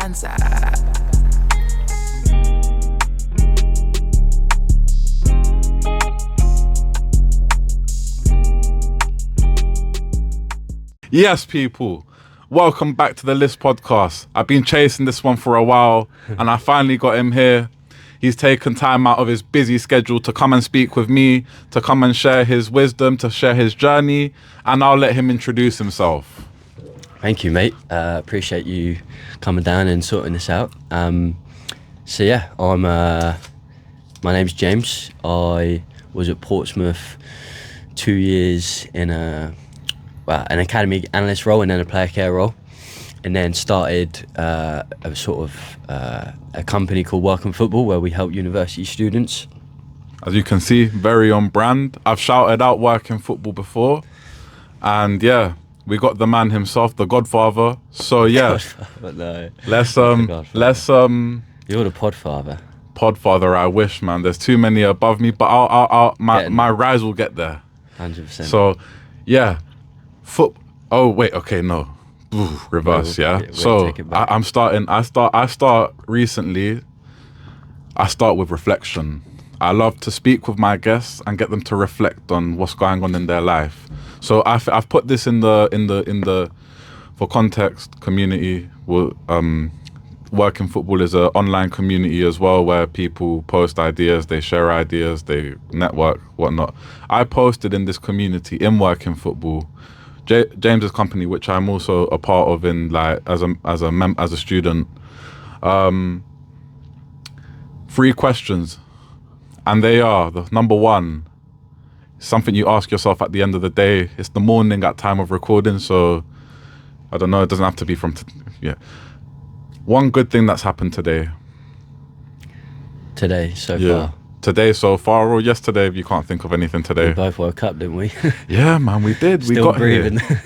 answer. Yes, people. Welcome back to the LIS podcast. I've been chasing this one for a while and I finally got him here. He's taken time out of his busy schedule to come and speak with me, to come and share his wisdom, to share his journey, and I'll let him introduce himself. Thank you, mate. Appreciate you coming down and sorting this out. My name's James. I was at Portsmouth 2 years in an academy analyst role and then a player care role, and then started a company called Welcome Football where we help university students. As you can see, very on brand. I've shouted out Working Football before, and yeah, we got the man himself, the Godfather. So yeah, No. let's You're the Podfather. Podfather. I wish, man. There's too many above me, but my rise will get there. 100%. So yeah. Oh wait, okay, no. Reverse, yeah. So I start with reflection. I love to speak with my guests and get them to reflect on what's going on in their life. So I've put this in the for context community. Working Football is an online community as well where people post ideas, they share ideas, they network, whatnot. I posted in this community in Working Football. James's company, which I'm also a part of in as a student, 3 questions, and they are the number 1, something you ask yourself at the end of the day. It's the morning at time of recording, so I don't know. It doesn't have to be from one good thing that's happened today. Far. Today so far, or yesterday if you can't think of anything today. We both woke up, didn't we? Yeah, man, we did. Still we got breathing. Here.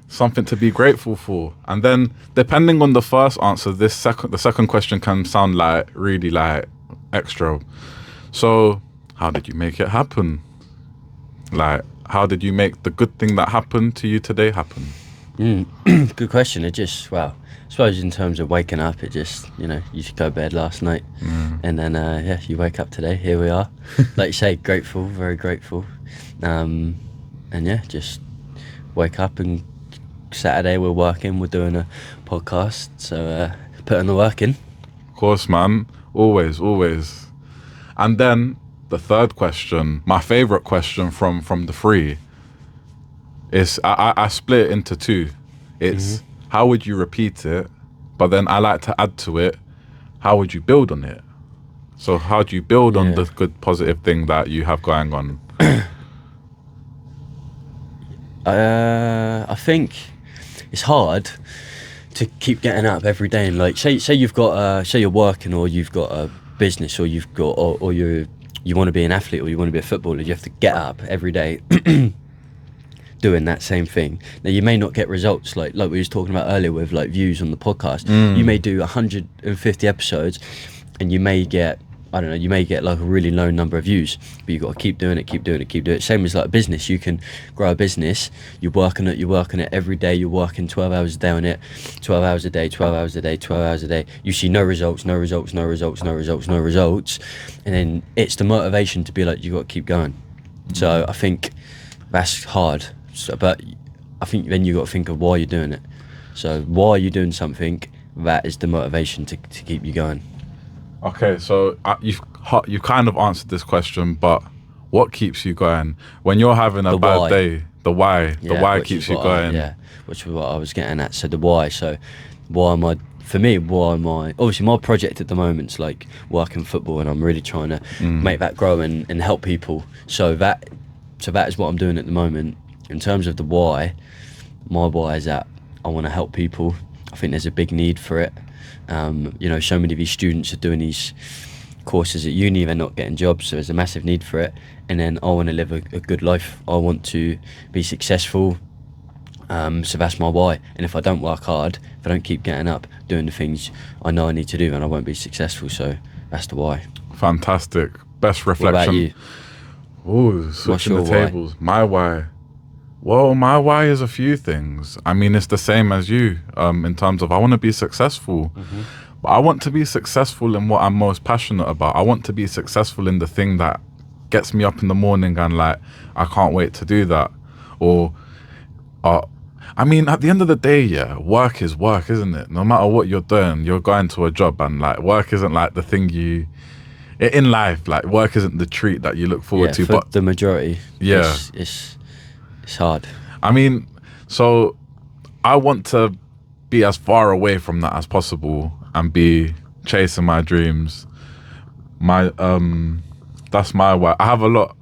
Something to be grateful for. And then depending on the first answer, the second question can sound really extra. So how did you make it happen? How did you make the good thing that happened to you today happen? Good question. I suppose in terms of waking up, it just, you should go to bed last night and then, you wake up today, here we are. Like you say, grateful, very grateful. Just wake up and Saturday we're working, we're doing a podcast, so putting the work in. Of course, man, always. And then the third question, my favorite question from the 3 is, I split it into 2. It's how would you repeat it? But then I like to add to it, how would you build on it? So how do you build on the good, positive thing that you have going on? I think it's hard to keep getting up every day and say you've got say you're working or you've got a business or you've got or you want to be an athlete or you want to be a footballer. You have to get up every day. Doing that same thing. Now you may not get results like we was talking about earlier with views on the podcast. You may do 150 episodes and you may get a really low number of views, but you got to keep doing it. Same as a business. You can grow a business, you work on it every day, you're working 12 hours a day on it, 12 hours a day, 12 hours a day, 12 hours a day. You see no results, and then it's the motivation to be you got to keep going. So I think that's hard. But I think then you got to think of why you're doing it. So why are you doing something? That is the motivation to keep you going. Okay, so you've kind of answered this question, but what keeps you going when you're having a bad day? The why keeps you going. Which is what I was getting at. So the why. So why am I? Obviously my project at the moment's Working Football, and I'm really trying to make that grow and help people. So that is what I'm doing at the moment. In terms of the why, my why is that I want to help people. I think there's a big need for it. So many of these students are doing these courses at uni, they're not getting jobs, so there's a massive need for it. And then I want to live a good life. I want to be successful. So that's my why. And if I don't work hard, if I don't keep getting up, doing the things I know I need to do, then I won't be successful. So that's the why. Fantastic. Best reflection. What about you? Ooh, switching the tables. My why. Well, my why is a few things. I mean, it's the same as you in terms of I want to be successful. But I want to be successful in what I'm most passionate about. I want to be successful in the thing that gets me up in the morning and like, I can't wait to do that. Or, I mean, at the end of the day, yeah, work is work, isn't it? No matter what you're doing, you're going to a job, and like work isn't like the thing in life, like work isn't the treat that you look forward to. For But the majority, yeah, it's hard. I mean, so I want to be as far away from that as possible and be chasing my dreams. My that's my why. I have a lot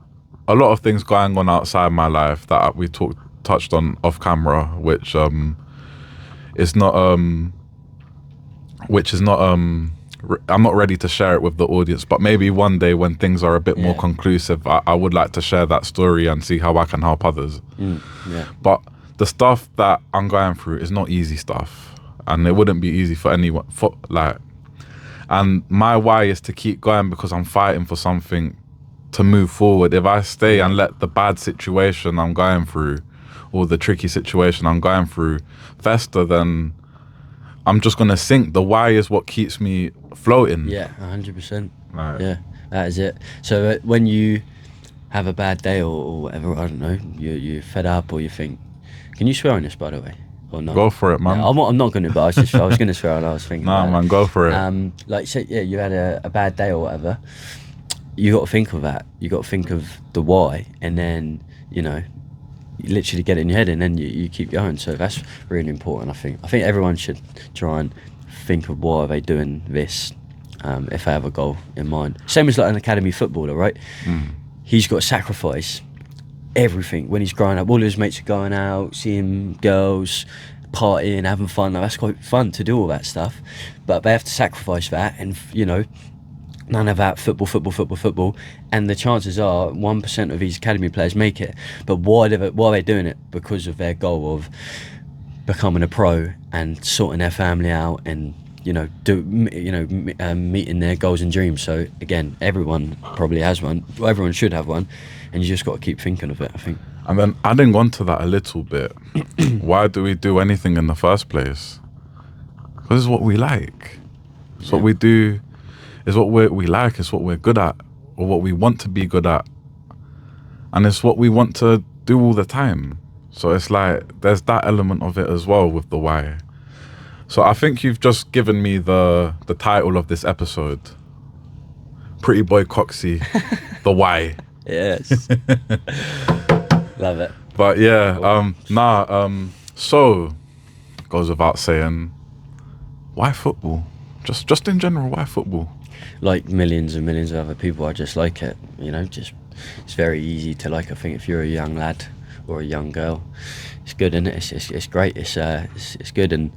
of things going on outside my life that we touched on off camera, which is not I'm not ready to share it with the audience, but maybe one day when things are a bit more conclusive, I would like to share that story and see how I can help others. Yeah. But the stuff that I'm going through is not easy stuff, and it wouldn't be easy for anyone. And my why is to keep going because I'm fighting for something to move forward. If I stay and let the bad situation I'm going through, or the tricky situation I'm going through, fester, then I'm just gonna sink. The why is what keeps me floating. Yeah, 100%. Right. Yeah, that is it. So when you have a bad day or whatever, I don't know, you're fed up or you think, can you swear on this, by the way, or not? Go for it, man. No, I'm not going to, but I was going to swear and I was thinking. Nah, man, go for it. Like, say, yeah, you had a bad day or whatever. You got to think of that. You got to think of the why, and then you literally get it in your head, and then you keep going. So that's really important. I think everyone should try and think of why are they doing this. If they have a goal in mind, same as like an academy footballer, right? He's got to sacrifice everything when he's growing up. All of his mates are going out, seeing girls, partying, having fun. Now, that's quite fun to do all that stuff, but they have to sacrifice that, and none of that football, and the chances are 1% of these academy players make it. But why are they doing it? Because of their goal of becoming a pro and sorting their family out, and meeting their goals and dreams. So again, everyone probably has one. Well, everyone should have one, and you just got to keep thinking of it, I think. And then adding on to that a little bit, why do we do anything in the first place? Because it's what we like. It's what we do. It's what we like. It's what we're good at, or what we want to be good at, and it's what we want to do all the time. So it's like there's that element of it as well with the why. So I think you've just given me the title of this episode. Pretty Boy Coxie, the why. Yes. Love it. But yeah, so goes without saying, why football? Just in general, why football? Like millions and millions of other people, I just like it. Just it's very easy to like. I think if you're a young lad or a young girl, it's good, isn't it? It's great. It's good. And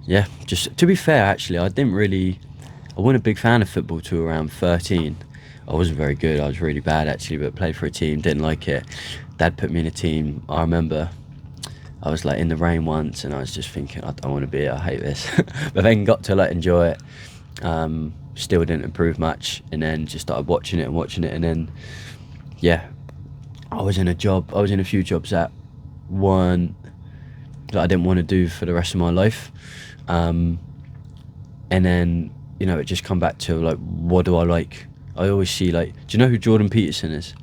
yeah, just to be fair, actually, I wasn't a big fan of football till around 13. I wasn't very good. I was really bad actually, but played for a team, didn't like it. Dad put me in a team. I remember I was like in the rain once, and I was just thinking, I don't want to be here. I hate this. But then got to enjoy it. Still didn't improve much, and then just started watching it, and then I was in a few jobs that I didn't want to do for the rest of my life, and then it just come back to what do I like. I always see do you know who Jordan Peterson is?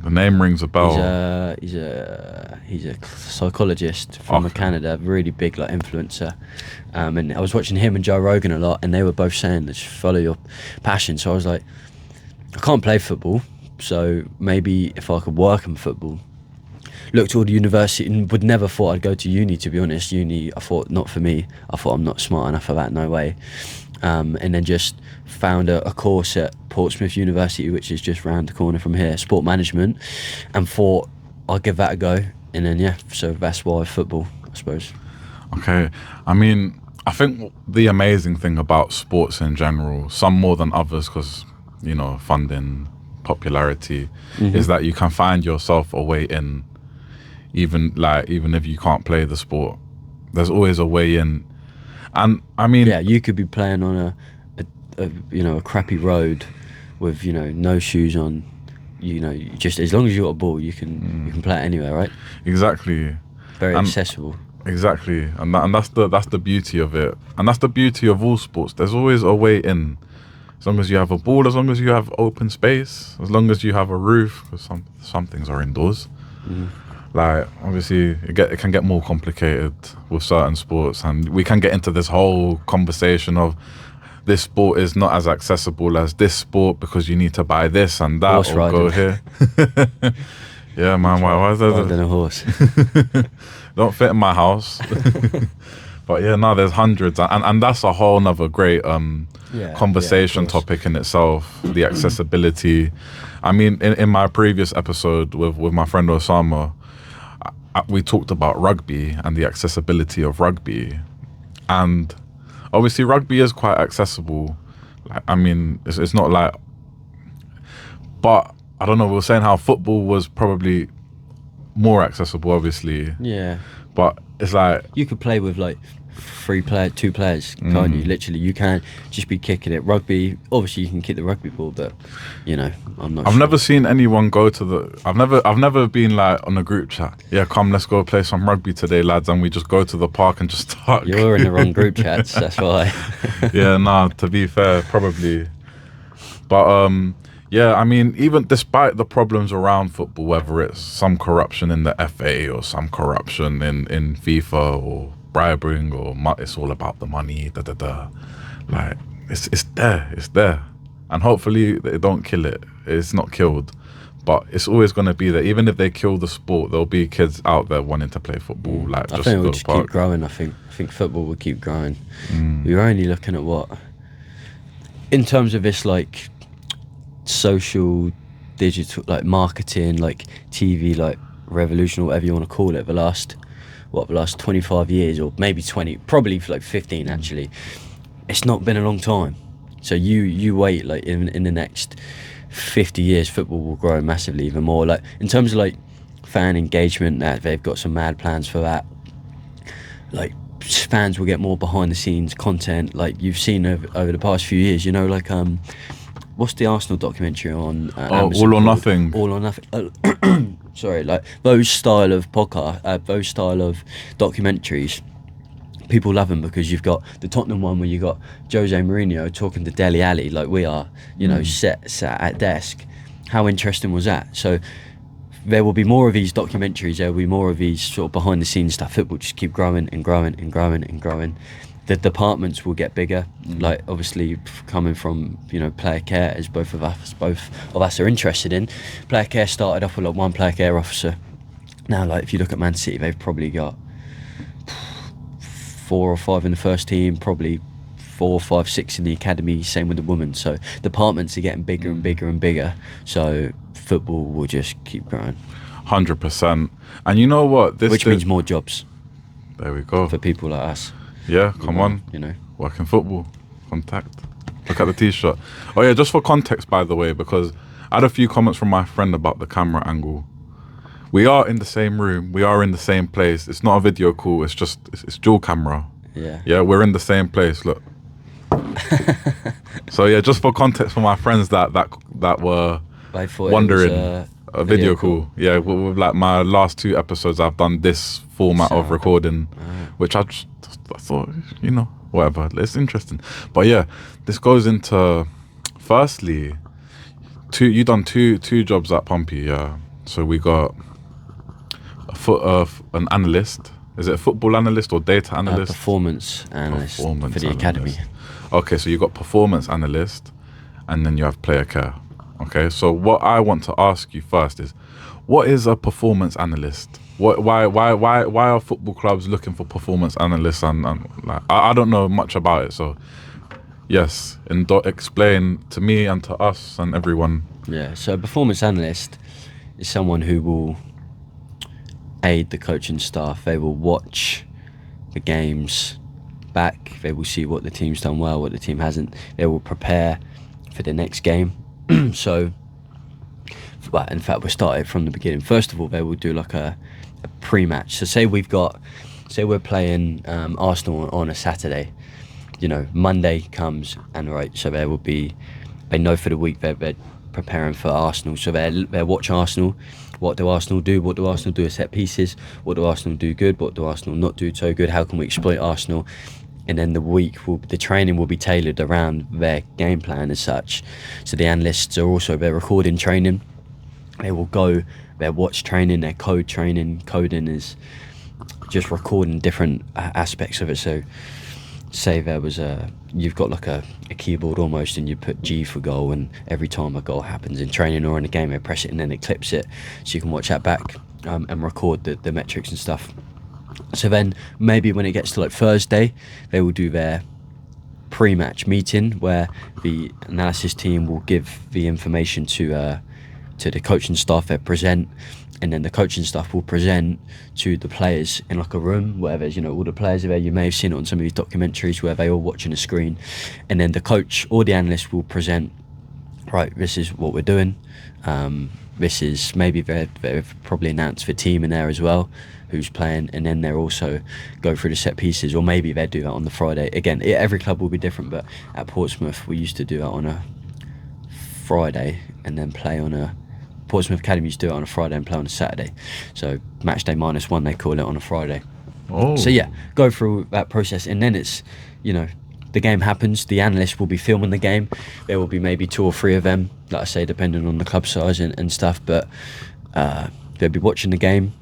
The name rings a bell. He's a psychologist from Canada, really big influencer. And I was watching him and Joe Rogan a lot, and they were both saying that just follow your passion. So I was like, I can't play football, so maybe if I could work in football. Looked toward university and would never thought I'd go to uni, to be honest. Uni, I thought, not for me. I thought I'm not smart enough for that, no way. And then just found a course at Portsmouth University, which is just round the corner from here, sport management, and thought I'll give that a go. And then so that's why football, I suppose. Okay, I mean, I think the amazing thing about sports in general, some more than others, because funding, popularity, is that you can find yourself a way in. Even if you can't play the sport, there's always a way in. And I mean, you could be playing on a crappy road with no shoes on. Just as long as you got a ball, you can play it anywhere, right? Exactly. Very accessible. Exactly, and that's the beauty of it, and that's the beauty of all sports. There's always a way in, as long as you have a ball, as long as you have open space, as long as you have a roof. Because some things are indoors. Like obviously, it can get more complicated with certain sports, and we can get into this whole conversation of this sport is not as accessible as this sport because you need to buy this and that Horse or go riding. here. Yeah, man. Why is Riding that? a horse. Don't fit in my house. But yeah, no, there's hundreds, and that's a whole nother great conversation of course. topic in itself. The accessibility. I mean, in my previous episode with my friend Osama, we talked about rugby and the accessibility of rugby, and obviously rugby is quite accessible. Like, I mean, it's not like, but I don't know. We were saying how football was probably more accessible, obviously, Yeah. but it's like. You could play with like two players, can't you? Literally, you can just be kicking it. Rugby, obviously, you can kick the rugby ball, but you know, I'm not. I've sure. never seen anyone go to the. I've never been like on a group chat. Yeah, come, let's go play some rugby today, lads, and we just go to the park and just start. You're in the wrong group chats. That's why. Yeah, nah. To be fair, probably, but yeah. I mean, even despite the problems around football, whether it's some corruption in the FA or some corruption in FIFA or bribing or it's all about the money. Like it's there, and hopefully they don't kill it. It's not killed, but it's always going to be there. Even if they kill the sport, there'll be kids out there wanting to play football. Like I just think go we'll to just the park. keep growing. I think football will keep growing. We were only looking at what, in terms of this like social, digital, like marketing, like TV, like revolution or whatever you want to call it. The last 25 years, or maybe 20, probably for like 15 actually. It's not been a long time. So you wait, like in the next 50 years, football will grow massively even more. Like in terms of like fan engagement, that they've got some mad plans for that. Like fans will get more behind the scenes content, like you've seen over the past few years. You know, like what's the Arsenal documentary on Amazon All or called? Nothing. All or Nothing. Sorry, like those style of those style of documentaries, people love them because you've got the Tottenham one where you got Jose Mourinho talking to Dele Alli like we are, you know, sat at desk. How interesting was that? So there will be more of these documentaries. There will be more of these sort of behind the scenes stuff. It will just keep growing and growing and growing and growing. The departments will get bigger. Like obviously coming from, you know, player care, as both of us are interested in. Player care started off with like one player care officer. Now, like if you look at Man City, they've probably got 4 or 5 in the first team, probably 4, 5, 6 in the academy. Same with the women. So departments are getting bigger and bigger and bigger. So football will just keep growing. 100%. And you know what? Which means more jobs There we go. for people like us. Yeah, come on. You know. Working football. Contact. Look at the t-shirt. Oh yeah, just for context, by the way, because I had a few comments from my friend about the camera angle. We are in the same room. We are in the same place. It's not a video call. It's just it's dual camera. Yeah. Yeah, we're in the same place. Look. So yeah, just for context for my friends that were I thought wondering, it was a video call. Yeah, with like my last 2 episodes, I've done this format of recording, which I thought, you know, whatever. It's interesting. But yeah, this goes into, firstly, you done two jobs at Pompey. Yeah. So we got an analyst. Is it a football analyst or data analyst? performance analyst for the academy. Okay, so you got performance analyst, and then you have player care. Okay, so what I want to ask you first is, what is a performance analyst? Why are football clubs looking for performance analysts? And like, I don't know much about it, so yes, and explain to me and to us and everyone. Yeah, so a performance analyst is someone who will aid the coaching staff. They will watch the games back. They will see what the team's done well, what the team hasn't. They will prepare for the next game. So, well, in fact, we'll start it from the beginning. First of all, they will do like a pre-match. So say we're playing Arsenal on a Saturday. You know, Monday comes and right, so there will be, they know for the week they're preparing for Arsenal. So they watch Arsenal. What do Arsenal do? What do Arsenal do at set pieces? What do Arsenal do good? What do Arsenal not do so good? How can we exploit Arsenal? And then the training will be tailored around their game plan as such. So the analysts are also, they're recording training. They will go, their watch training, their code training. Coding is just recording different aspects of it. So say there was you've got like a keyboard almost, and you put G for goal, and every time a goal happens in training or in a game, they press it and then it clips it, so you can watch that back and record the metrics and stuff. So then maybe when it gets to like Thursday, they will do their pre-match meeting where the analysis team will give the information to the coaching staff that present, and then the coaching staff will present to the players in like a room where there's, all the players are there. You may have seen it on some of these documentaries where they all watching a screen, and then the coach or the analyst will present, right, this is what we're doing. This is, maybe they've probably announced the team in there as well, who's playing, and then they'll also go through the set pieces, or maybe they do that on the Friday. Again, every club will be different, but at Portsmouth we used to do that on a Friday and then play on a Portsmouth Academy used to do it on a Friday and play on a Saturday. So match day -1, they call it, on a Friday. Oh. So yeah, go through that process, and then it's, the game happens. The analyst will be filming the game. There will be maybe 2 or 3 of them, like I say, depending on the club size and stuff. But they'll be watching the game,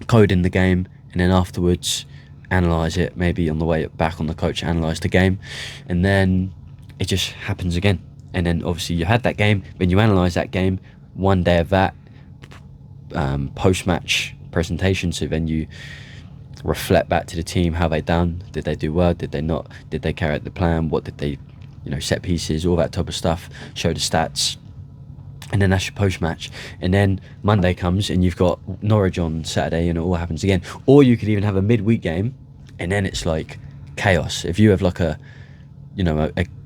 coding the game, and then afterwards analyse it. Maybe on the way back on the coach, analyse the game, and then it just happens again. And then obviously you had that game, then you analyse that game. One day of that, post-match presentation, so then you reflect back to the team how they done. Did they do well? Did they not? Did they carry out the plan? What did they, set pieces, all that type of stuff, show the stats. And then that's your post-match. And then Monday comes and you've got Norwich on Saturday, and it all happens again. Or you could even have a midweek game, and then it's like chaos. If you have like a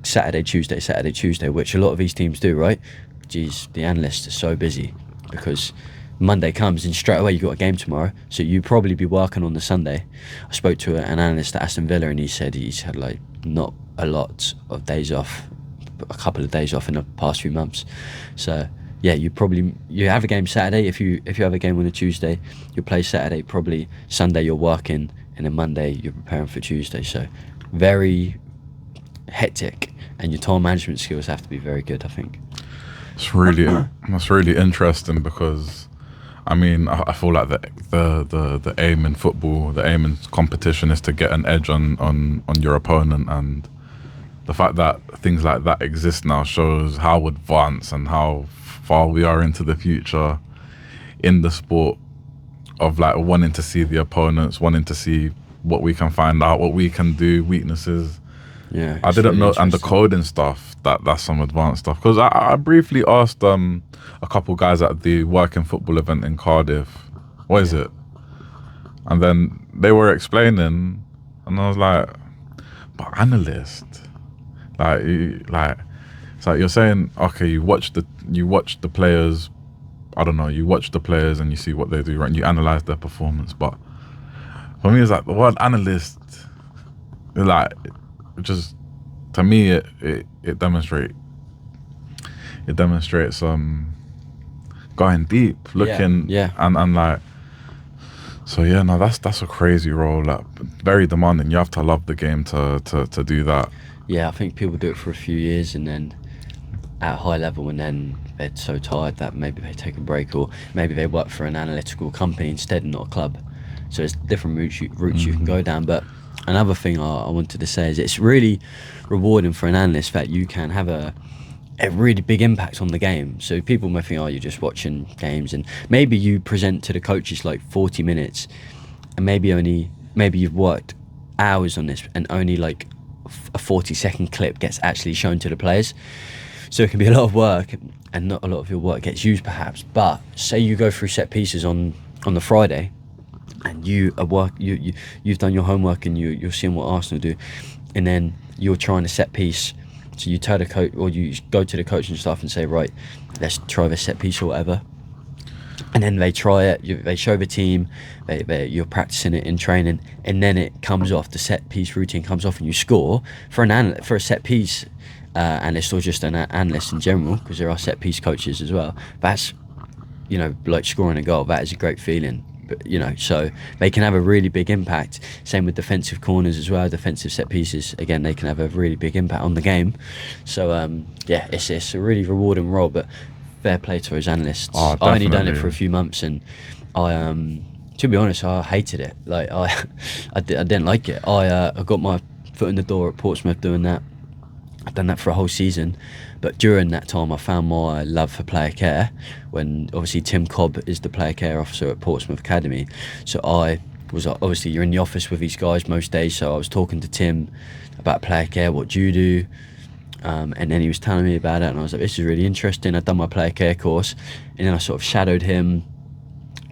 Saturday, Tuesday, which a lot of these teams do, right? Geez, the analysts are so busy because Monday comes and straight away you got a game tomorrow, so you probably be working on the Sunday. I spoke to an analyst at Aston Villa, and he said he's had like not a lot of days off, a couple of days off in the past few months. So yeah, you have a game Saturday. If you have a game on a Tuesday, you play Saturday. Probably Sunday you're working, and then Monday you're preparing for Tuesday. So very hectic, and your time management skills have to be very good, I think. That's really interesting, because I feel like the aim in football, the aim in competition, is to get an edge on your opponent, and the fact that things like that exist now shows how advanced and how far we are into the future in the sport, of like wanting to see the opponents, wanting to see what we can find out, what we can do, weaknesses. Yeah, I didn't know, and the coding stuff, that's some advanced stuff. Because I briefly asked a couple guys at the working football event in Cardiff, what is it? And then they were explaining, and I was like, but analyst, it's like you're saying, okay, you watch the players, I don't know, you watch the players and you see what they do, right? And you analyze their performance. But for me, it's like the word analyst, like, just, to me, it demonstrates going deep, looking, and like, so yeah, no, that's a crazy role, like very demanding. You have to love the game to do that. Yeah, I think people do it for a few years and then at a high level, and then they're so tired that maybe they take a break, or maybe they work for an analytical company instead and not a club. So it's different routes you can go down. But another thing I wanted to say is it's really rewarding for an analyst that you can have a really big impact on the game. So people may think, oh, you're just watching games, and maybe you present to the coaches like 40 minutes, and maybe you've worked hours on this, and only like a 40-second clip gets actually shown to the players. So it can be a lot of work, and not a lot of your work gets used perhaps. But say you go through set pieces on the Friday, and you've done your homework, and you're seeing what Arsenal do, and then you're trying a set piece. So you tell the coach, or you go to the coaching staff and say, right, let's try this set piece or whatever. And then they try it, they show the team, you're practicing it in training, and then it comes off, the set piece routine comes off, and you score for a set piece. analyst or just an analyst in general, because there are set piece coaches as well. That's, you know, like scoring a goal. That is a great feeling. But, you know, so they can have a really big impact. Same with defensive corners as well, defensive set pieces. Again, they can have a really big impact on the game. So yeah, it's a really rewarding role. But fair play to those analysts. Oh, I only done it definitely. for a few months, and I to be honest, I hated it. Like I didn't like it. I got my foot in the door at Portsmouth doing that. I've done that for a whole season, but during that time I found my love for player care when obviously Tim Cobb is the player care officer at Portsmouth Academy. So I was, obviously you're in the office with these guys most days, so I was talking to Tim about player care, what do you do? And then he was telling me about it, and I was like, this is really interesting. I'd done my player care course, and then I sort of shadowed him,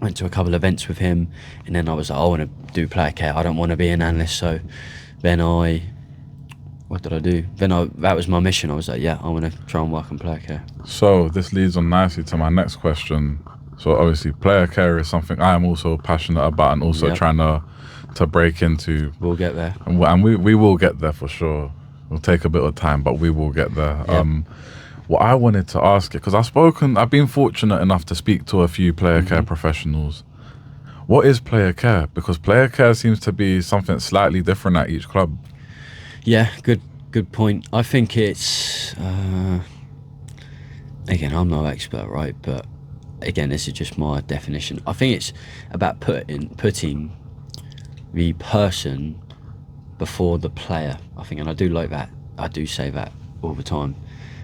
went to a couple of events with him, and then I was like, I want to do player care, I don't want to be an analyst. So then what did I do? That was my mission. I was like, yeah, I want to try and work on player care. So this leads on nicely to my next question. So obviously player care is something I am also passionate about and also Yep. trying to break into. We'll get there. And we will get there for sure. It'll take a bit of time, but we will get there. Yep. What I wanted to ask it, because I've been fortunate enough to speak to a few player care professionals. What is player care? Because player care seems to be something slightly different at each club. Yeah, good point. I think it's again, I'm no expert, right? But again, this is just my definition. I think it's about putting the person before the player. I think, and I do like that. I do say that all the time.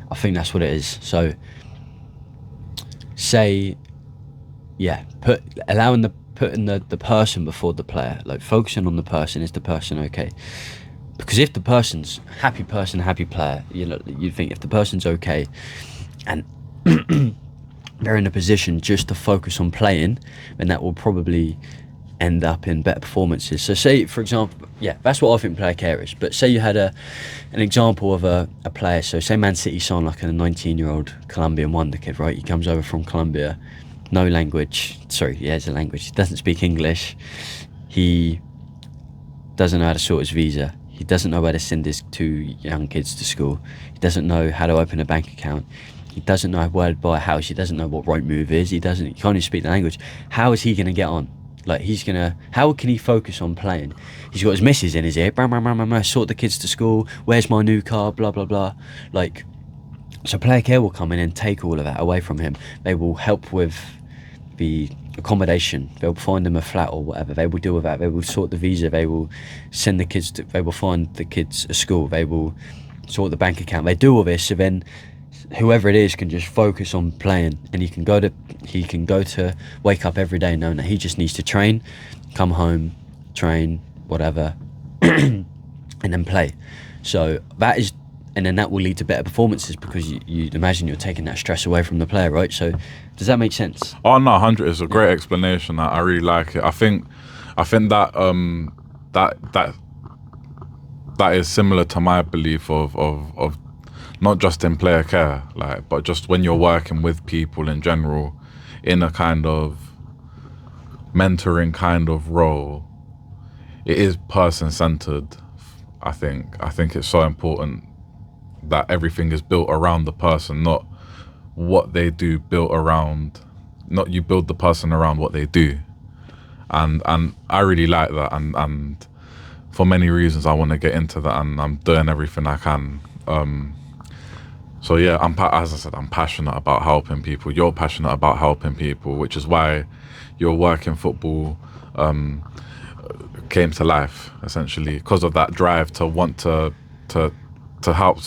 I think that's what it is. So, putting the person before the player, like focusing on the person. Is the person okay? Because if the person's happy player, you know, you think if the person's okay, and they're in a position just to focus on playing, then that will probably end up in better performances. So say, for example, yeah, that's what I think player care is. But say you had an example of a player. So say Man City signed like a 19-year-old Colombian wonder kid, right? He comes over from Colombia, no language. Sorry, he has a language. He doesn't speak English. He doesn't know how to sort his visa. He doesn't know where to send his 2 young kids to school. He doesn't know how to open a bank account. He doesn't know where to buy a house. He doesn't know what right move is. He can't even speak the language. How is he going to get on? Like, how can he focus on playing? He's got his missus in his ear, sort the kids to school, where's my new car, blah, blah, blah. Like, so player care will come in and take all of that away from him. They will help with the accommodation. They'll find them a flat or whatever. They will deal with that. They will sort the visa. They will send the kids they will find the kids a school. They will sort the bank account. They do all this, so then whoever it is can just focus on playing, and he can go to wake up every day knowing that he just needs to train, come home, train, whatever, and then play. So that is, and then that will lead to better performances, because you imagine you're taking that stress away from the player, right? So does that make sense? Oh no, 100 is a great explanation. I really like it. I think that that is similar to my belief of not just in player care, like, but just when you're working with people in general, in a kind of mentoring kind of role, it is person-centered. I think it's so important that everything is built around the person, not what they do, not you build the person around what they do. And I really like that, and for many reasons I want to get into that, and I'm doing everything I can. So yeah, as I said, I'm passionate about helping people. You're passionate about helping people, which is why your work in football came to life, essentially, because of that drive to want to help,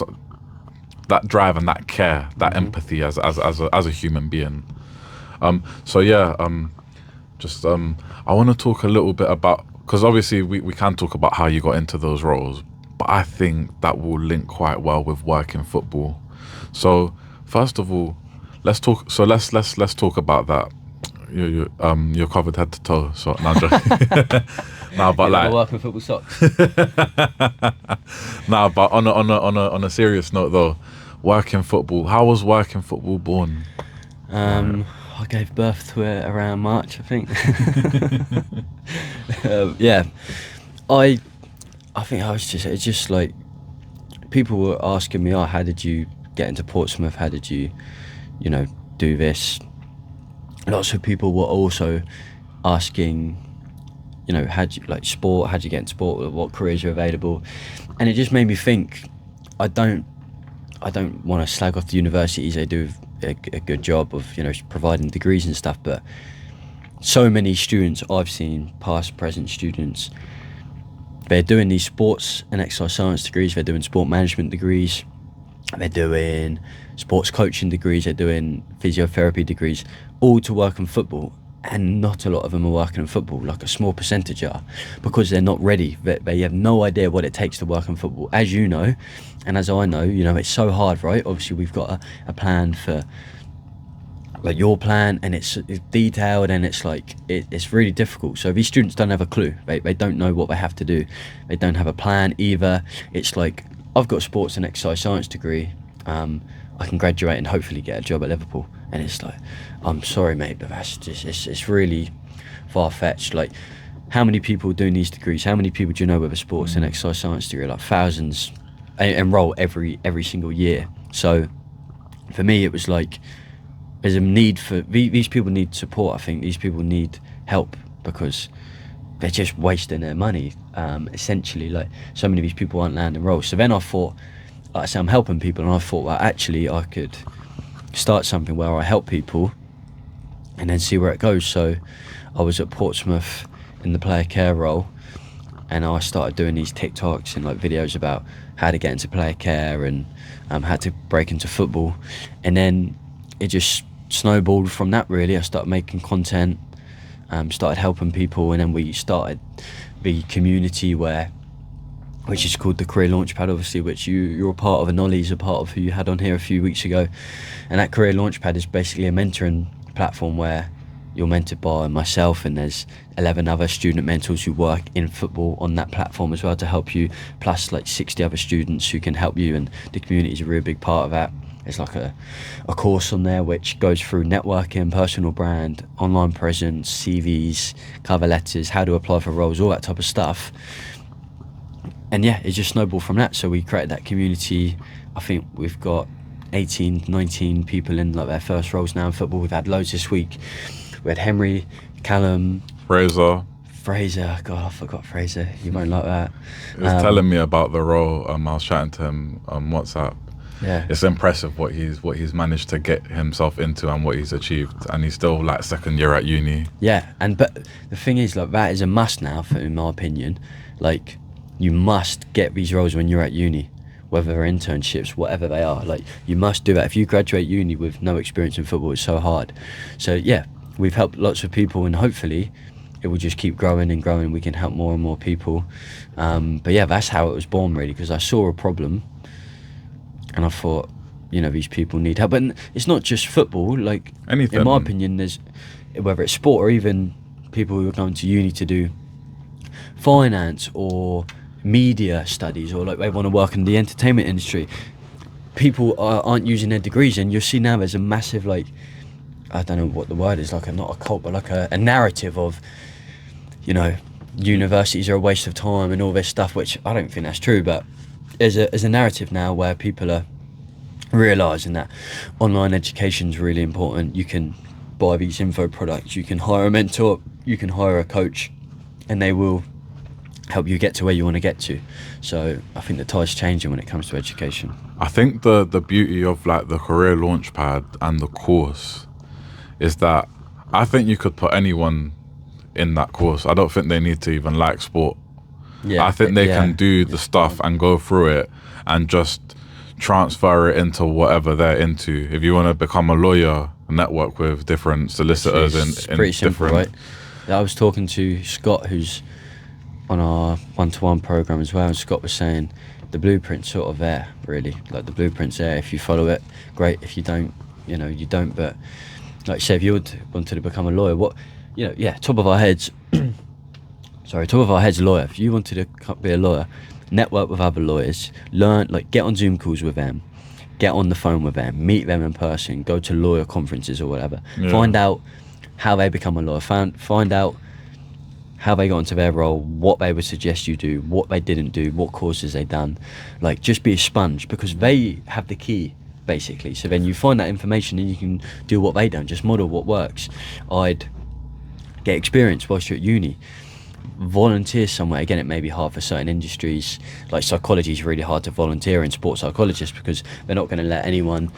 that drive and that care, that empathy as a human being. So yeah, I want to talk a little bit about, because obviously we can talk about how you got into those roles, but I think that will link quite well with work in football. So first of all, let's talk about that. You're covered head to toe. So no, I'm joking. No, but like, working football socks. no, but on a serious note though, working football. How was working football born? I gave birth to it around March, I think. Yeah, I think it's just like people were asking me, how did you get into Portsmouth? How did you, do this? Lots of people were also asking, how'd you like sport? How'd you get into sport? What careers are available? And it just made me think, I don't want to slag off the universities. They do a good job of, providing degrees and stuff, but so many students I've seen, past, present students, they're doing these sports and exercise science degrees, they're doing sport management degrees, they're doing sports coaching degrees, they're doing physiotherapy degrees, all to work in football. And not a lot of them are working in football, like a small percentage are, because they're not ready. They have no idea what it takes to work in football. As you know, and as I know, it's so hard, right? Obviously, we've got a plan for, like, your plan, and it's detailed, and it's like, it's really difficult. So these students don't have a clue. They don't know what they have to do. They don't have a plan either. It's like, I've got a sports and exercise science degree. I can graduate and hopefully get a job at Liverpool. And it's like, I'm sorry, mate, but that's just, it's really far-fetched. Like, how many people doing these degrees? How many people do you know with a sports and exercise science degree? Like, thousands enroll every single year. So for me, it was like, there's a need for, these people need support. I think these people need help, because they're just wasting their money, essentially. Like, so many of these people aren't landing roles. So then I thought, like I say, I'm helping people, and I thought, well, actually, I could start something where I help people and then see where it goes. So I was at Portsmouth in the player care role, and I started doing these TikToks and like videos about how to get into player care and how to break into football. And then it just snowballed from that, really. I started making content, started helping people, and then we started the community which is called the Career Launchpad, obviously, which you're a part of, and Ollie's a part of, who you had on here a few weeks ago. And that Career Launchpad is basically a mentoring platform where you're mentored by myself, and there's 11 other student mentors who work in football on that platform as well to help you, plus like 60 other students who can help you, and the community is a really big part of that. There's like a course on there which goes through networking, personal brand, online presence, CVs, cover letters, how to apply for roles, all that type of stuff. And yeah, it just snowballed from that. So we created that community. I think we've got 18, 19 people in like their first roles now in football. We've had loads this week. We had Henry, Callum, Fraser. God, I forgot Fraser. You won't like that. He was telling me about the role. I was chatting to him on WhatsApp. Yeah, it's impressive what he's managed to get himself into and what he's achieved, and he's still like second year at uni. Yeah, but the thing is, like, that is a must now, in my opinion. Like, you must get these roles when you're at uni, whether they're internships, whatever they are. Like, you must do that. If you graduate uni with no experience in football, it's so hard. So yeah, we've helped lots of people, and hopefully it will just keep growing and growing. We can help more and more people. But yeah, that's how it was born, really, because I saw a problem and I thought, these people need help. And it's not just football. Like, anything. In my opinion, there's, whether it's sport or even people who are going to uni to do finance or media studies, or like they want to work in the entertainment industry, people aren't using their degrees. And you'll see now there's a massive, like, I don't know what the word is, like, not a cult, but like a narrative of, universities are a waste of time and all this stuff, which I don't think that's true. But there's a narrative now where people are realising that online education is really important. You can buy these info products, you can hire a mentor, you can hire a coach, and they will help you get to where you want to get to. So I think the tide's changing when it comes to education. I think the beauty of like the Career Launchpad and the course is that I think you could put anyone in that course. I don't think they need to even like sport. I think they can do the stuff and go through it and just transfer it into whatever they're into. If you want to become a lawyer, network with different solicitors, it's and pretty simple, right? I was talking to Scott, who's on our one-to-one program as well, and Scott was saying the blueprint's sort of there, really. Like, the blueprint's there. If you follow it, great. If you don't, you don't. But like, say, if you wanted to become a lawyer, top of our heads lawyer. If you wanted to be a lawyer, network with other lawyers, learn, like, get on Zoom calls with them, get on the phone with them, meet them in person, go to lawyer conferences or whatever. Find out how they become a lawyer. Find out how they got into their role, what they would suggest you do, what they didn't do, what courses they done. Like, just be a sponge, because they have the key, basically. So then you find that information and you can do what they done, just model what works. I'd get experience whilst you're at uni. Volunteer somewhere. Again, it may be hard for certain industries. Like psychology is really hard to volunteer in, sports psychologists, because they're not going to let anyone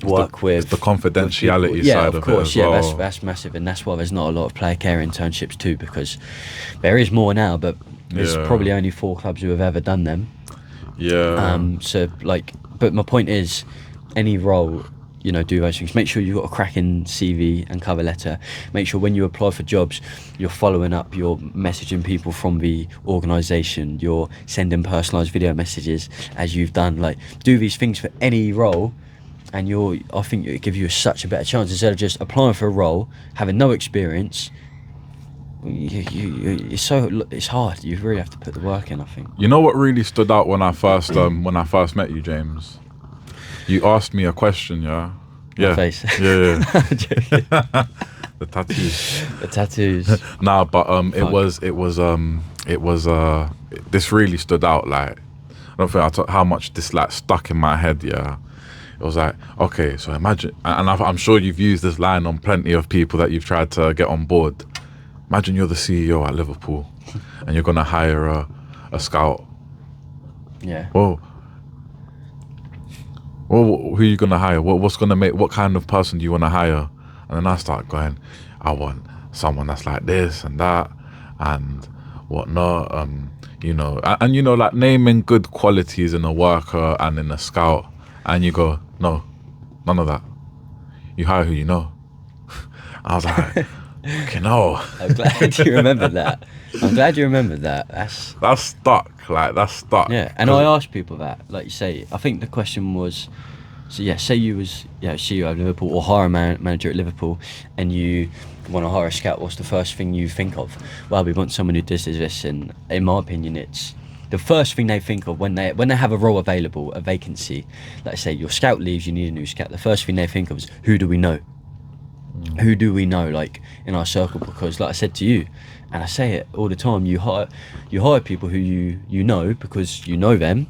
work with the confidentiality with side of course, it as well. that's massive, and that's why there's not a lot of player care internships too, because there is more now, but there's probably only 4 clubs who have ever done them. So like, but my point is, any role, you know, do those things. Make sure you've got a cracking CV and cover letter. Make sure when you apply for jobs, you're following up, you're messaging people from the organisation, you're sending personalised video messages as you've done. Like, do these things for any role, and I think it give you such a better chance, instead of just applying for a role, having no experience. It's hard. You really have to put the work in, I think. You know what really stood out when I first met you, James? You asked me a question, yeah. My face. Yeah. The tattoos. The tattoos. Nah, but it was this really stood out. Like, I don't think how much this like stuck in my head. Yeah, it was like, okay, so imagine, and I'm sure you've used this line on plenty of people that you've tried to get on board. Imagine you're the CEO at Liverpool, and you're gonna hire a scout. Yeah. Well, who are you gonna hire? What kind of person do you want to hire? And then I start going, I want someone that's like this and that and whatnot. You know, and you know, like naming good qualities in a worker and in a scout, and you go, no, none of that. You hire who you know. I was like, okay, no. I'm glad you remembered that. That's stuck. Like, that's stuck. Yeah, and I ask people that, like you say. I think the question was, so yeah, say you was CEO of Liverpool, or hire a manager at Liverpool, and you want to hire a scout. What's the first thing you think of? Well, we want someone who does this, and in my opinion, it's the first thing they think of when they have a role available, a vacancy. Like say your scout leaves, you need a new scout. The first thing they think of is, who do we know? Who do we know, like, in our circle? Because, like I said to you, and I say it all the time, you hire people who you know, because you know them,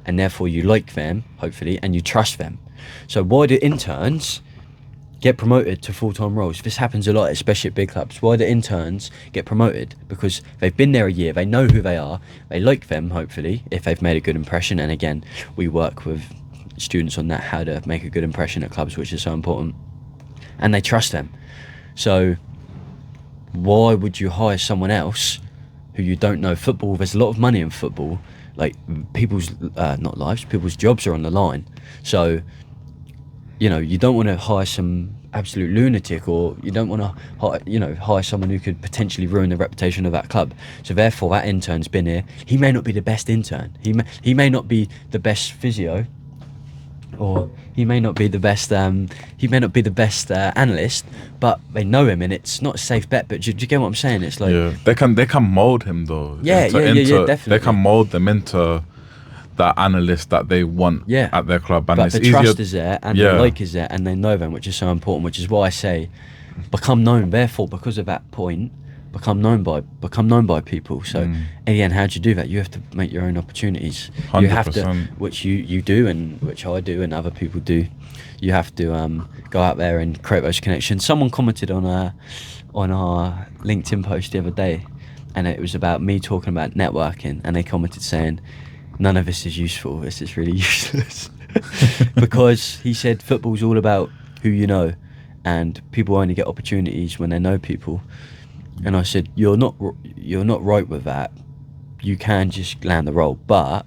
and therefore you like them, hopefully, and you trust them. So why do interns get promoted to full-time roles? This happens a lot, especially at big clubs. Why do interns get promoted? Because they've been there a year, they know who they are, they like them, hopefully, if they've made a good impression. And again, we work with students on that, how to make a good impression at clubs, which is so important. And they trust them. So why would you hire someone else who you don't know? Football, there's a lot of money in football. Like, people's people's jobs are on the line. So, you know, you don't want to hire some absolute lunatic, or you don't want to hire someone who could potentially ruin the reputation of that club. So therefore, that intern's been here. He may not be the best intern. He may not be the best physio, or he may not be the best analyst, but they know him, and it's not a safe bet. But do you get what I'm saying? It's like, yeah, they can mold him though. Yeah, definitely. They can mold them into the analyst that they want at their club, and but it's the easier. trust is there, and the like is there, and they know them, which is so important. Which is why I say, become known. Therefore, because of that point, become known by people. So again, how do you do that? You have to make your own opportunities. 100%. You have to, which you do, and which I do, and other people do. You have to go out there and create those connections. Someone commented on our LinkedIn post the other day, and it was about me talking about networking, and they commented saying, none of this is useful, this is really useless. Because he said football's all about who you know, and people only get opportunities when they know people. And I said, you're not right with that. You can just land the role, but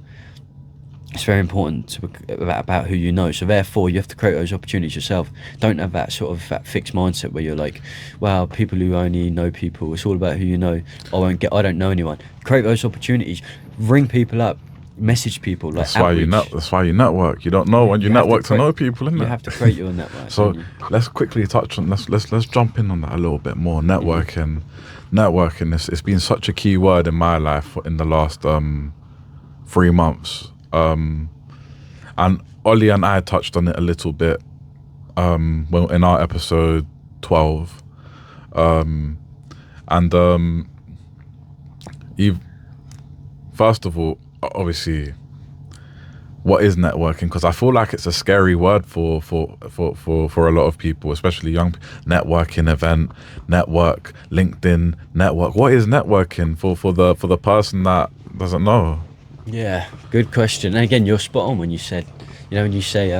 it's very important about who you know. So therefore, you have to create those opportunities yourself. Don't have that sort of that fixed mindset where you're like, well, people who only know people. It's all about who you know. I don't know anyone. Create those opportunities. Ring people up. Message people. Like, that's why you network. You don't know when you network to know people, isn't it? You have to create your network. So let's quickly touch on let's jump in on that a little bit more. Networking. It's been such a key word in my life in the last 3 months. And Ollie and I touched on it a little bit in our episode 12. you first of all, obviously, what is networking? Because I feel like it's a scary word for a lot of people, especially young. Networking event, network, LinkedIn, network. What is networking for the person that doesn't know? Yeah, good question. And again, you're spot on when you said, when you say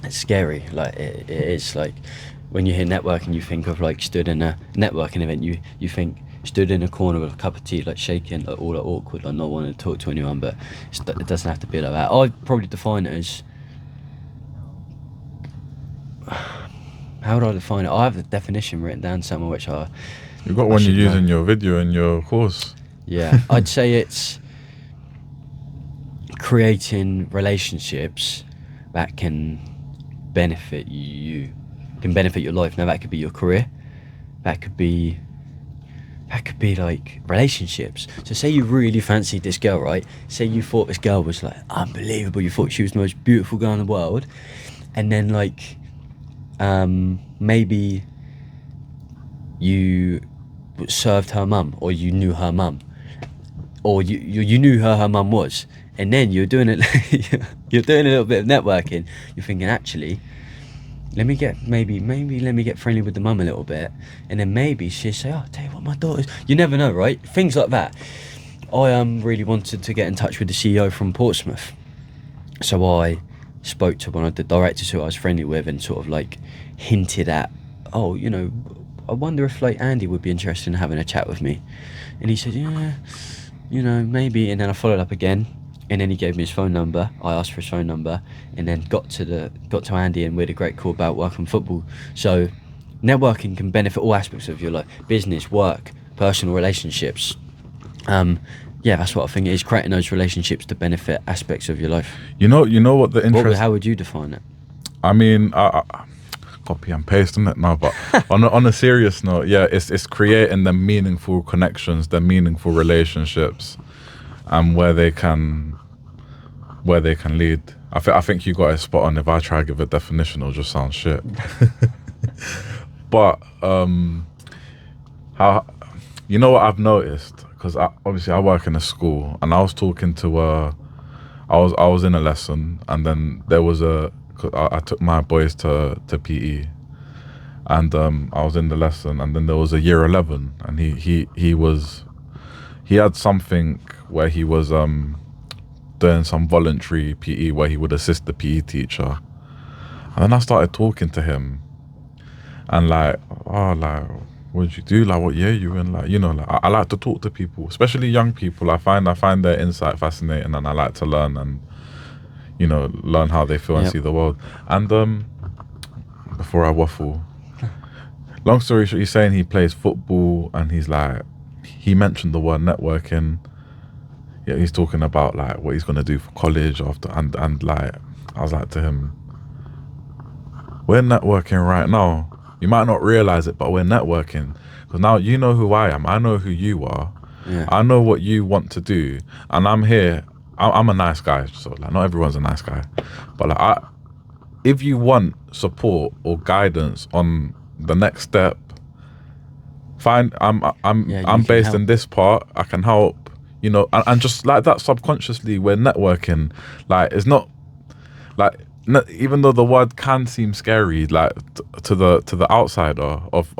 it's scary. Like it is like when you hear networking, you think of like stood in a networking event. You think stood in a corner with a cup of tea, like shaking, like all like awkward, like not wanting to talk to anyone. But it doesn't have to be like that. I'd probably define it as, how would I define it? I have the definition written down somewhere, which You got I one you should use know. in your video in your course. Yeah, I'd say it's creating relationships that can benefit you, can benefit your life. Now that could be your career, that could be like relationships. So say you really fancied this girl, right? Say you thought this girl was like unbelievable, you thought she was the most beautiful girl in the world, and then like maybe you served her mum, or you knew her mum, or you knew who her mum was, and then you're doing it you're doing a little bit of networking. You're thinking, actually, let me get friendly with the mum a little bit, and then maybe she'll say, oh, tell you what, my daughter's, you never know, right? Things like that. I really wanted to get in touch with the CEO from Portsmouth, so I spoke to one of the directors who I was friendly with, and sort of like hinted at, oh, I wonder if like Andy would be interested in having a chat with me. And he said, yeah, maybe. And then I followed up again, and then he gave me his phone number. I asked for his phone number, and then got to Andy, and we had a great call about work and football. So networking can benefit all aspects of your life: business, work, personal relationships. Yeah, that's what I think it is, creating those relationships to benefit aspects of your life. You know what the interest. How would you define it? I mean, I copy and paste on it now, but on a serious note, yeah, it's creating the meaningful connections, the meaningful relationships, and where they can lead. I think you got it spot on. If I try to give a definition, it'll just sound shit. But how, what I've noticed, because obviously I work in a school, and I was talking to I was in a lesson, and then there was I took my boys to PE, and I was in the lesson, and then there was a year 11, and he had something where he was doing some voluntary PE where he would assist the PE teacher, and then I started talking to him, and like, oh, like, what did you do? Like, what year you in? Like, like, I like to talk to people, especially young people. I find their insight fascinating, and I like to learn and learn how they feel and see the world. And before I waffle, long story short, he's saying he plays football, and he mentioned the word networking. Yeah, he's talking about like what he's gonna do for college after, and like, I was like to him, we're networking right now. You might not realize it, but we're networking, because now you know who I am. I know who you are. Yeah. I know what you want to do, and I'm here. I'm a nice guy, so like not everyone's a nice guy, but like if you want support or guidance on the next step, fine. I'm based in this part. I can help. And just like that, subconsciously we're networking. Like, it's not like, even though the word can seem scary, like to the outsider of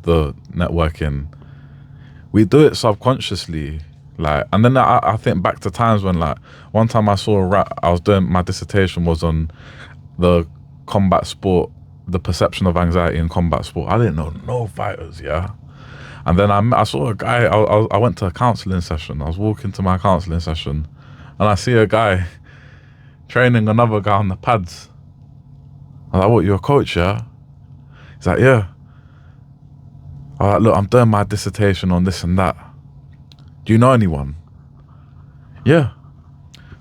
the networking, we do it subconsciously. Like, and then I think back to times when, like, one time I saw I was doing, my dissertation was on the combat sport, the perception of anxiety in combat sport. I didn't know no fighters, yeah. And then I saw a guy, I went to a counselling session. I was walking to my counselling session, and I see a guy training another guy on the pads. I was like, what, you're a coach, yeah? He's like, yeah. I was like, look, I'm doing my dissertation on this and that. Do you know anyone? Yeah.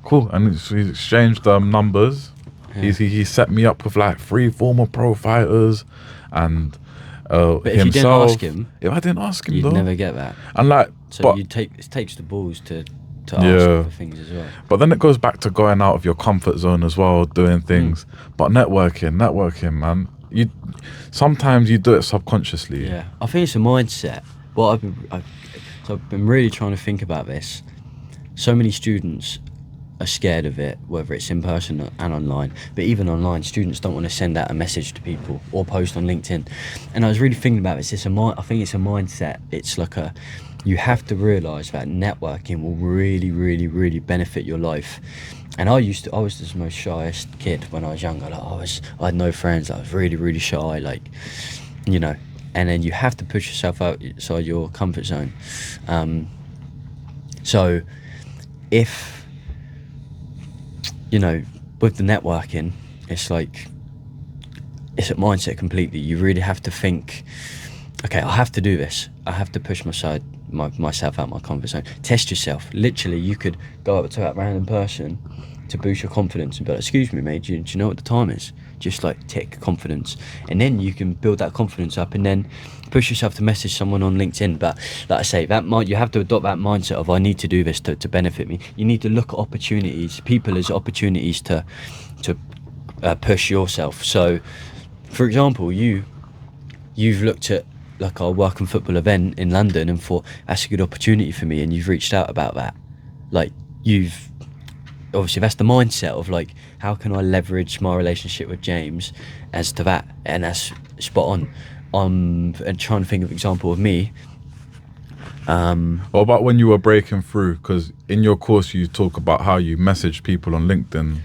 Cool. And we exchanged numbers. Yeah. He set me up with like 3 former pro fighters, and but if himself. you didn't ask him, if I didn't ask him, you'd never get that. And like, so it takes the balls to ask for things as well. But then it goes back to going out of your comfort zone as well, doing things. But networking, man. Sometimes you do it subconsciously. Yeah, I think it's a mindset. Well, So I've been really trying to think about this. So many students are scared of it, whether it's in person and online. But even online, students don't want to send out a message to people or post on LinkedIn. And I was really thinking about this. I think it's a mindset. It's like you have to realise that networking will really, really, really benefit your life. And I was the most shyest kid when I was younger. Like I had no friends. I was really, really shy. Like, you know. And then you have to push yourself outside your comfort zone. So, if you know, with the networking, it's like it's a mindset completely. You really have to think, okay, I have to do this. I have to push myself out my comfort zone. Test yourself. Literally, you could go up to that random person to boost your confidence and be like, excuse me, mate, do you know what the time is? Just like tick confidence. And then you can build that confidence up and then push yourself to message someone on LinkedIn. But like I say, you have to adopt that mindset of I need to do this to benefit me. You need to look at opportunities, people as opportunities to push yourself. So, for example, you've looked at like our work and football event in London and thought that's a good opportunity for me, and you've reached out about that. Like obviously that's the mindset of like, how can I leverage my relationship with James as to that, and that's spot on. And trying to think of an example of me. What about when you were breaking through? Because in your course you talk about how you message people on LinkedIn.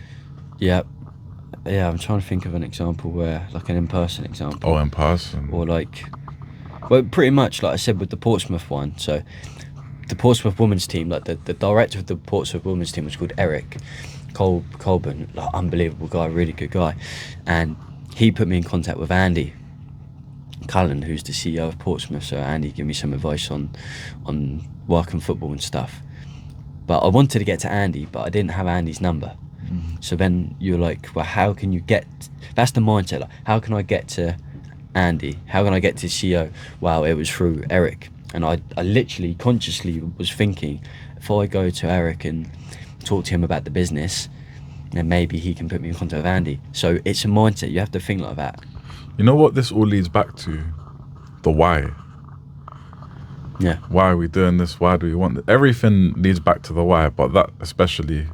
Yeah, I'm trying to think of an example where, like an in-person example. Oh, in person. Or like, well, pretty much like I said with the Portsmouth one. So the Portsmouth women's team, like the director of the Portsmouth women's team was called Eric Colburn, like unbelievable guy, really good guy, and he put me in contact with Andy Cullen, who's the CEO of Portsmouth. So Andy gave me some advice on work and football and stuff. But I wanted to get to Andy, but I didn't have Andy's number. So then you're like, well, how can you get? That's the mindset. Like, how can I get to Andy? How can I get to CEO? Wow, it was through Eric. And I literally consciously was thinking, if I go to Eric and talk to him about the business, then maybe he can put me in contact with Andy. So it's a mindset. You have to think like that. You know what this all leads back to? The why. Yeah. Why are we doing this? Why do we want this? Everything leads back to the why, but that especially.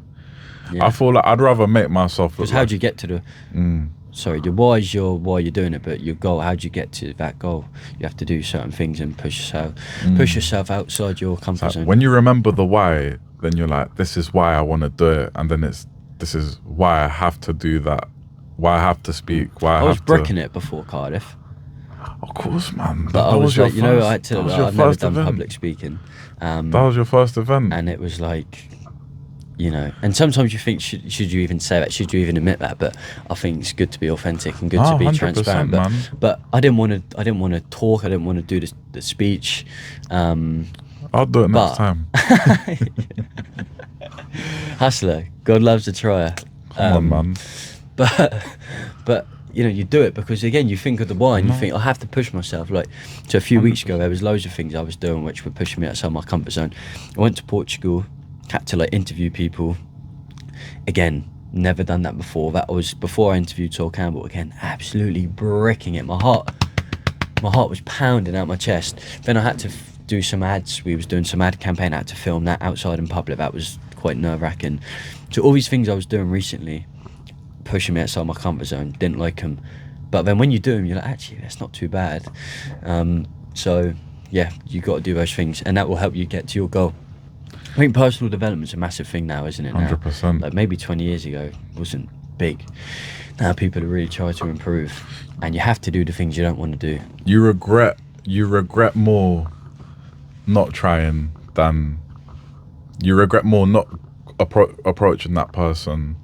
Yeah. I feel like I'd rather make myself. Because how do you get to the? Sorry, the why is why you're doing it, but your goal. How do you get to that goal? You have to do certain things and push yourself outside your comfort zone. When you remember the why, then you're like, this is why I want to do it, and then this is why I have to do that, why I have to speak, why I was bricking it before Cardiff. Of course, man. But I was like, I've never done public speaking. That was your first event, and it was like, and sometimes you think, should you even say that? Should you even admit that? But I think it's good to be authentic and good to be transparent. But I didn't want to talk. I didn't want to do the speech. I'll do it next time. Hustler, God loves a trier. Come on, man. But you do it because again you think of the why and you think I have to push myself. Like, so a few weeks ago there was loads of things I was doing which were pushing me outside my comfort zone. I went to Portugal, had to like interview people. Again, never done that before. That was before I interviewed Sol Campbell. Again, absolutely bricking it. My heart was pounding out my chest. Then I had to do some ads. We was doing some ad campaign. I had to film that outside in public. That was quite nerve-wracking. So all these things I was doing recently, pushing me outside my comfort zone, didn't like them. But then when you do them, you're like, actually, that's not too bad. So yeah, you got to do those things, and that will help you get to your goal. I think personal development's a massive thing now, isn't it? 100%. Like maybe 20 years ago it wasn't big. Now people are really trying to improve, and you have to do the things you don't want to do. You regret more not trying than you regret more not approaching that person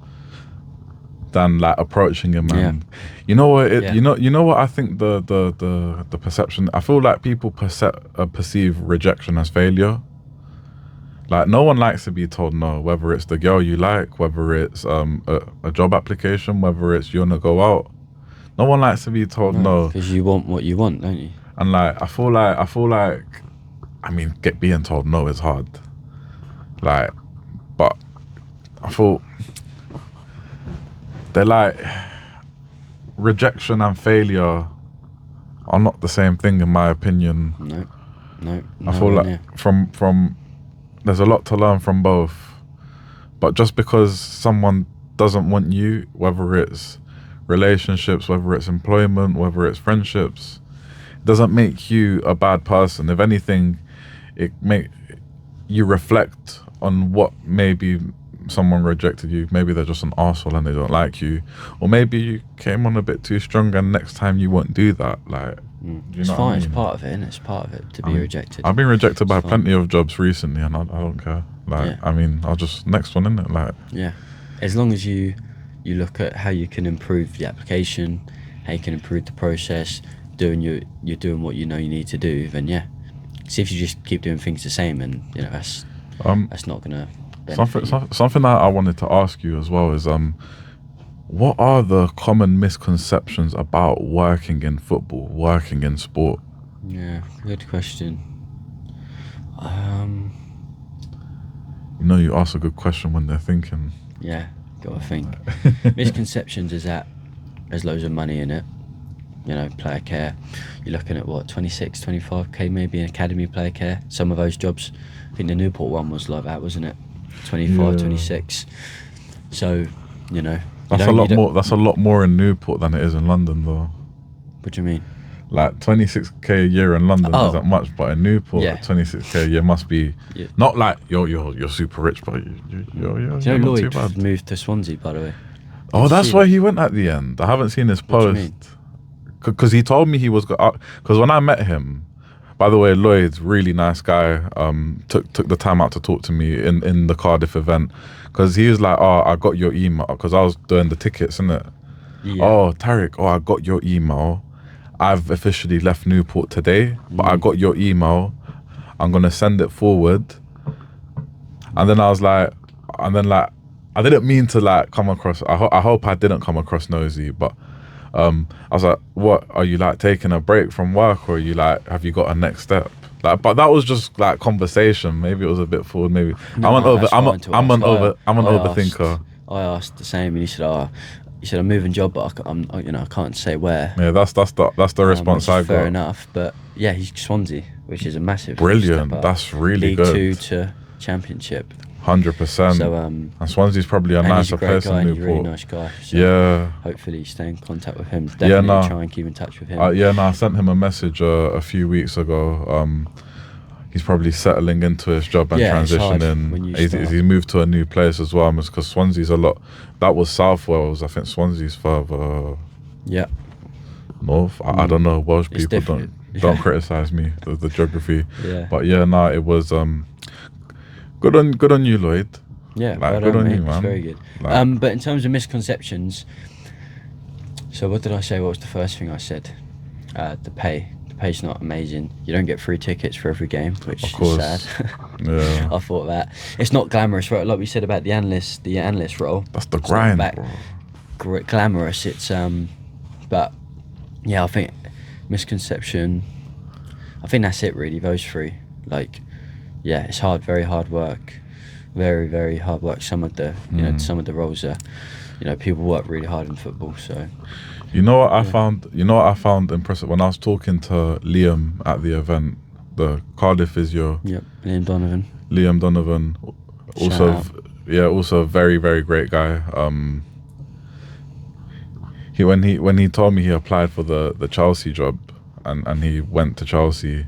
than like approaching him, man. Yeah. You know what? You know what? I think the perception. I feel like people perceive rejection as failure. Like, no one likes to be told no, whether it's the girl you like, whether it's a job application, whether it's you want to go out. No one likes to be told no. Because you want what you want, don't you? And like, I feel like, I mean, being told no is hard. Like, but I thought they're like, rejection and failure are not the same thing in my opinion. No. No, I feel nowhere like near. from there's a lot to learn from both, but just because someone doesn't want you, whether it's relationships, whether it's employment, whether it's friendships, doesn't make you a bad person. If anything, it make you reflect on what maybe someone rejected you. Maybe they're just an arsehole and they don't like you, or maybe you came on a bit too strong and next time you won't do that. Like, do you It's know fine. what I It's mean? part of it, innit? It's part of it to be mean, rejected. I've been rejected by It's fine. plenty of jobs recently, and I don't care. Like, Yeah. I mean, I'll just next one, innit? Like, Yeah, as long as you look at how you can improve the application, how you can improve the process, you're doing what you know you need to do, then yeah. See, if you just keep doing things the same, and you know that's not gonna benefit you. something that I wanted to ask you as well is what are the common misconceptions about working in football, working in sport? Yeah, good question. You know, you ask a good question when they're thinking. Yeah, gotta think. Misconceptions is that there's loads of money in it. You know, player care. You're looking at what, 26, 25k maybe in academy player care. Some of those jobs, I think the Newport one was like that, wasn't it? 25, Yeah. 26. So, you know, That's a lot more. That's a lot more in Newport than it is in London, though. What do you mean? Like 26k a year in London isn't much, but in Newport, Yeah. 26k a year must be not like you're super rich, but you're Do you not know too Lloyd bad. moved to Swansea, by the way? Oh, that's why he went at the end. I haven't seen his What do you post mean? because he told me he was. Because when I met him, by the way, Lloyd's really nice guy. Took the time out to talk to me in the Cardiff event because he was like, "Oh, I got your email," because I was doing the tickets, innit? Yeah. Oh, Tariq, I got your email. I've officially left Newport today, but I got your email. I'm gonna send it forward. And then I was like, I didn't mean to like come across. I hope I didn't come across nosy, but I was like, what are you like taking a break from work, or are you like, have you got a next step? Like, but that was just like conversation. Maybe it was a bit forward. Maybe No, I'm an I overthinker. I asked the same, and he said, he said, I'm moving job, but I can't say where. Yeah, that's the response which I is fair got. enough, but yeah, he's Swansea, which is a massive Brilliant. step up. That's really League good. 2 to Championship. 100%. So and Swansea's probably a and nicer he's a great place guy, than and he's a really Newport. nice guy. So Yeah. hopefully stay in contact with him. Definitely try and keep in touch with him. I sent him a message a few weeks ago. He's probably settling into his job and Yeah, it's hard when transitioning. you start. He's moved to a new place as well, because Swansea's a lot. That was South Wales. I think Swansea's further Yeah. north. I don't know. Welsh It's people different. don't criticize me the geography. Yeah. But yeah, it was good on you, Lloyd. Yeah, Like, well good done, on mate. you, man. It's very good. Like- But in terms of misconceptions, so what did I say? What was the first thing I said? The pay. The pay's not amazing. You don't get free tickets for every game, which Of course. is sad. Yeah. I thought that. It's not glamorous, right? Like we said about the analyst role. That's the It's not grind, that bro. glamorous. It's but yeah, I think misconception. I think that's it really. Those three. Like, yeah, it's hard. Very hard work. Very, very hard work. Some of the some of the roles are, people work really hard in football. So You know what I found? You know what I found impressive when I was talking to Liam at the event, the Cardiff physio. yep, Liam Donovan, also a very, very great guy. When he told me he applied for the Chelsea job and he went to Chelsea,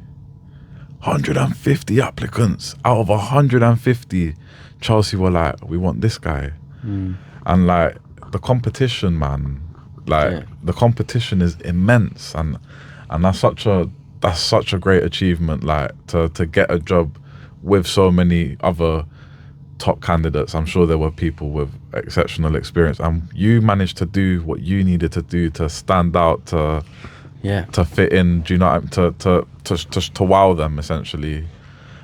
150 applicants out of 150, Chelsea were like, we want this guy, and like the competition, man. Like the competition is immense, and that's such a great achievement. Like to get a job with so many other top candidates. I'm sure there were people with exceptional experience, and you managed to do what you needed to do to stand out, to fit in. Do you know what I mean? To wow them essentially,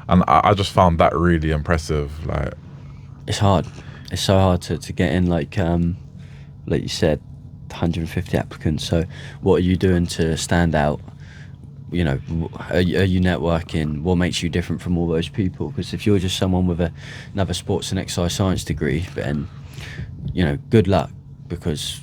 and I just found that really impressive. Like, it's hard. It's so hard to get in. Like you said, 150 applicants. So what are you doing to stand out? Are you networking? What makes you different from all those people? Because if you're just someone with another sports and exercise science degree, then good luck, because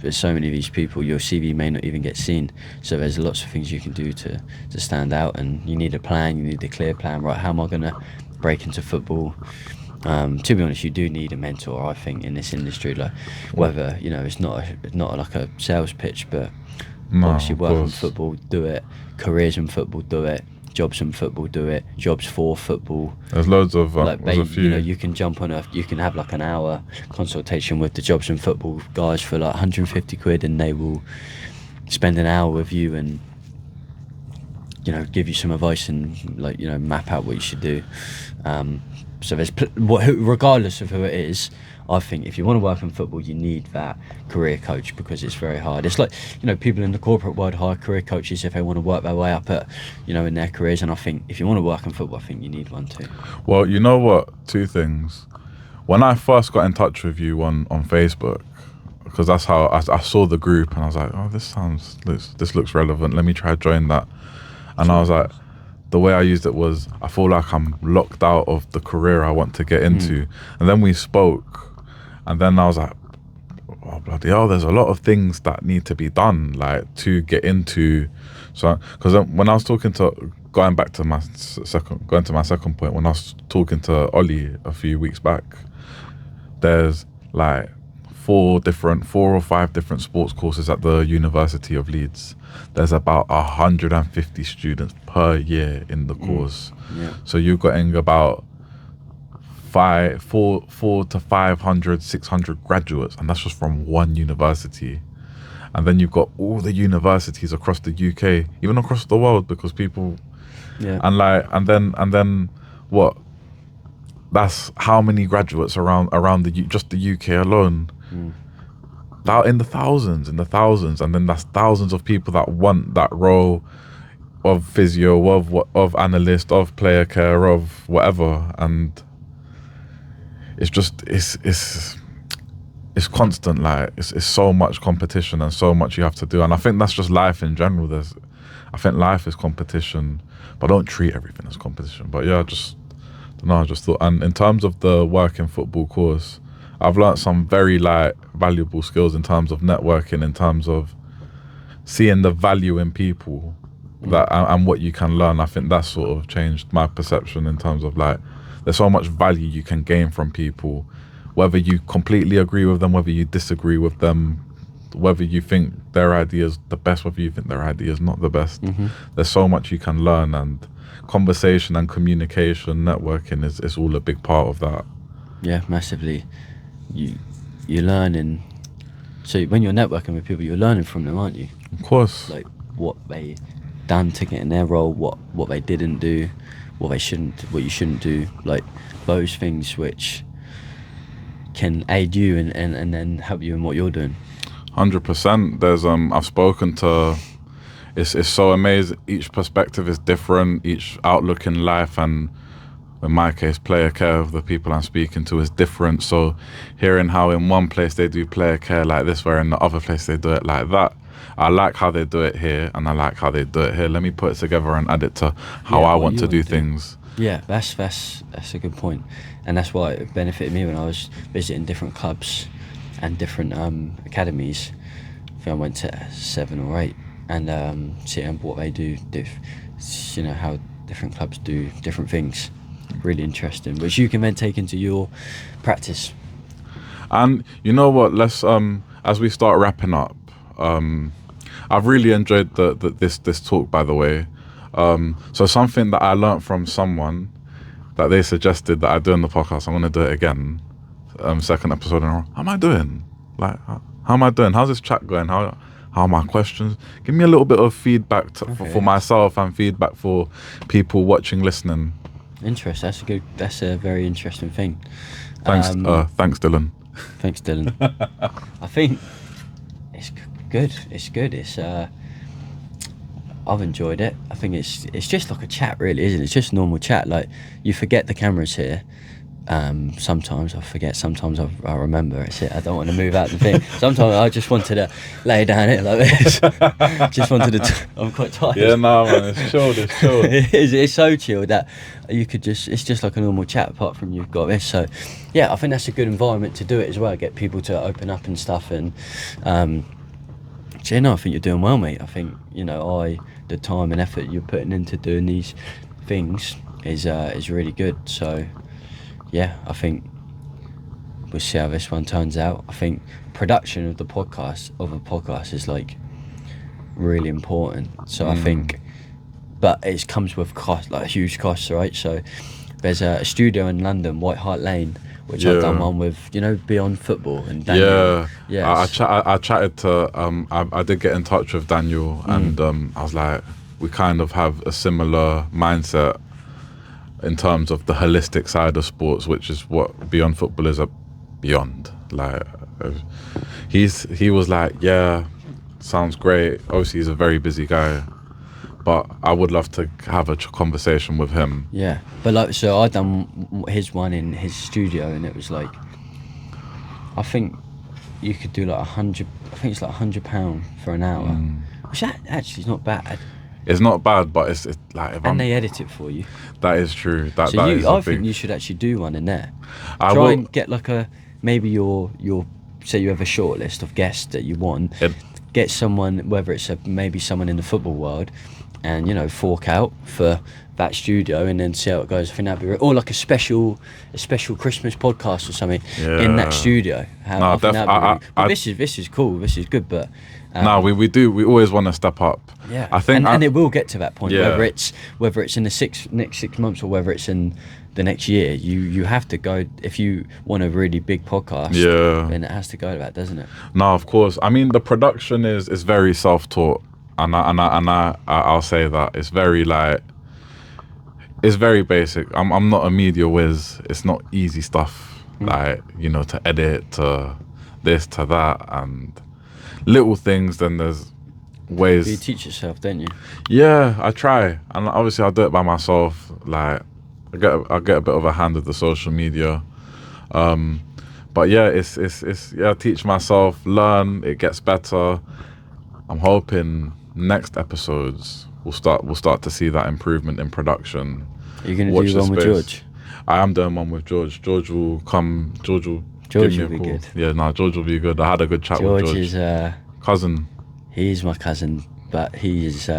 there's so many of these people, your CV may not even get seen. So there's lots of things you can do to stand out, and you need a plan. You need a clear plan. Right, how am I gonna break into football? To be honest, you do need a mentor, I think, in this industry. Like, whether it's not like a sales pitch, but No, obviously of work in course. football, do it. Careers in football, do it. Jobs in football, do it. Jobs for football. There's loads of Like, there's a few. you can jump on you can have like an hour consultation with the jobs in football guys for like 150 quid, and they will spend an hour with you and give you some advice and map out what you should do. So there's regardless of who it is, I think if you want to work in football, you need that career coach, because it's very hard. It's like, people in the corporate world hire career coaches if they want to work their way up at, in their careers. And I think if you want to work in football, I think you need one too. Well, you know what? Two things. When I first got in touch with you on Facebook, because that's how I saw the group, and I was like, oh, this looks relevant. Let me try join that. And I was like, the way I used it was, I feel like I'm locked out of the career I want to get into. And then we spoke, and then I was like, oh, bloody hell, there's a lot of things that need to be done, like, to get into. So, because when I was going to my second point, when I was talking to Ollie a few weeks back, there's like 4 or 5 different sports courses at the University of Leeds. There's about 150 students per year in the course. Yeah. So you're getting about 4 to 500, 600 graduates, and that's just from one university. And then you've got all the universities across the UK, even across the world, because people, and then what? That's how many graduates around just the UK alone. Out in the thousands, and then that's thousands of people that want that role of physio, of analyst, of player care, of whatever, and it's just it's constant. Like, it's so much competition and so much you have to do, and I think that's just life in general. I think life is competition, but don't treat everything as competition. But yeah, I just thought, and in terms of the working football course, I've learned some very valuable skills in terms of networking, in terms of seeing the value in people and what you can learn. I think that sort of changed my perception in terms of there's so much value you can gain from people, whether you completely agree with them, whether you disagree with them, whether you think their idea is the best, whether you think their idea is not the best. There's so much you can learn, and conversation and communication, networking is all a big part of that. Yeah, massively. You're learning. So when you're networking with people, you're learning from them, aren't you? Of course. Like, what they done to get in their role, what they didn't do, what you shouldn't do, like those things which can aid you and then help you in what you're doing. 100%. There's I've spoken to, it's so amazing. Each perspective is different, each outlook in life, and in my case, player care of the people I'm speaking to is different. So hearing how in one place they do player care like this, where in the other place they do it like that, I like how they do it here, and I like how they do it here. Let me put it together and add it to how I want to do things. Yeah, that's a good point, and that's why it benefited me when I was visiting different clubs and different academies. I think I went to 7 or 8, and seeing what they do, how different clubs do different things. Really interesting, which you can then take into your practice. And you know what? Let's as we start wrapping up, I've really enjoyed this talk, by the way. So something that I learned from someone that they suggested that I do in the podcast, I'm gonna do it again. Second episode in a row. How am I doing? How am I doing? How's this chat going? How are my questions? Give me a little bit of feedback for myself, and feedback for people watching, listening. Interesting. That's a very interesting thing. Thanks, Dylan. Thanks, Dylan. I think it's good. It's I've enjoyed it. I think it's just like a chat, really, isn't it? It's just normal chat. Like, you forget the camera's here, Sometimes I forget, sometimes I remember. It's it. I don't want to move out the thing. Sometimes I just wanted to lay down it like this. Just wanted to. I'm quite tired. Yeah, nah, man, it's chilled. It's chilled. It's so chilled that you could just. It's just like a normal chat, apart from you've got this. So, yeah, I think that's a good environment to do it as well. Get people to open up and stuff. And so, I think you're doing well, mate. I think the time and effort you're putting into doing these things is really good. So. Yeah, I think we'll see how this one turns out. I think production of a podcast is like really important. So I think, but it comes with cost, like huge costs, right? So there's a studio in London, White Hart Lane, which I've done one with, Beyond Football and Daniel. Yeah. I chatted to I did get in touch with Daniel, and I was like, we kind of have a similar mindset in terms of the holistic side of sports, which is what Beyond Football is beyond. Like, he was like, yeah, sounds great. Obviously, he's a very busy guy, but I would love to have a conversation with him. Yeah, but so I done his one in his studio, and it was like, I think you could do like 100. I think it's like £100 for an hour, which actually is not bad. It's not bad, but it's like they edit it for you. That is true. I think you should actually do one in there. Try and get like maybe your say you have a short list of guests that you want. Get someone, whether it's maybe someone in the football world, and fork out for that studio, and then see how it goes. I think that'd be or like a special Christmas podcast or something in that studio. This is cool. This is good, but. We always want to step up. Yeah, I think, and it will get to that point. Whether it's in the next 6 months or whether it's in the next year, you have to go if you want a really big podcast. Yeah, then it has to go to that, doesn't it? No, of course. I mean, the production is very self-taught, and I'll say that it's very it's very basic. I'm not a media whiz. It's not easy stuff to edit, to this, to that, and little things. Then there's ways. You teach yourself, don't you? Yeah, I try, and obviously I'll do it by myself. Like I get a bit of a hand with the social media, but yeah, it's teach myself, learn. It gets better. I'm hoping next episodes we'll start to see that improvement in production. Are you going to do one with George? I am doing one with George. George will come. George will George give me will a be call. good. Yeah, no, George will be good. I had a good chat with George. George is cousin. He's my cousin, but he is.